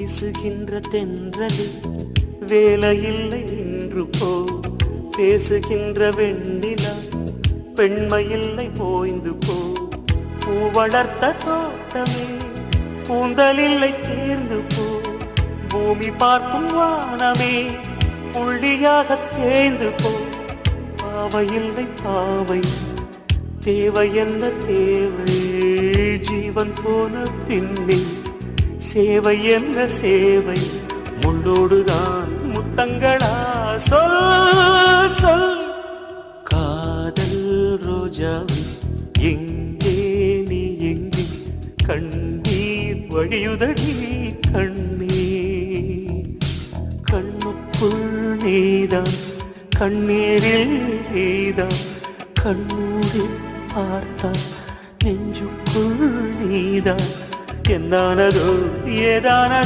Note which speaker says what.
Speaker 1: வீசுகின்ற தென்றலில் வேலையில்லை என்று போ, பேசுகின்ற வெண்ணிலா பெண்மையில்லை போய்ந்து போ. பூ வளர்த்த தோட்டமே பூந்தலில்லை தேர்ந்து போ, பூமி பார்க்கும் வானமே புள்ளியாக தேய்ந்து போ. பாவையில்லை பாவை தேவை என்ன தேவை, ஜீவன் போன பின்னே சேவை என்ன சேவை, முள்ளோடுதான் முத்தங்களா சொல் சொல். காதல் ரோஜாவே எங்கே நீ எங்கே, கண்ணீர் வழியுதடி கண்ணீர். கண்ணுக்குள் நீதான் கண்ணீரில் நீதான், கண்ணூரி பார்த்தான் நெஞ்சுக்குள் நீதான். என்னானதோ ஏதானதோ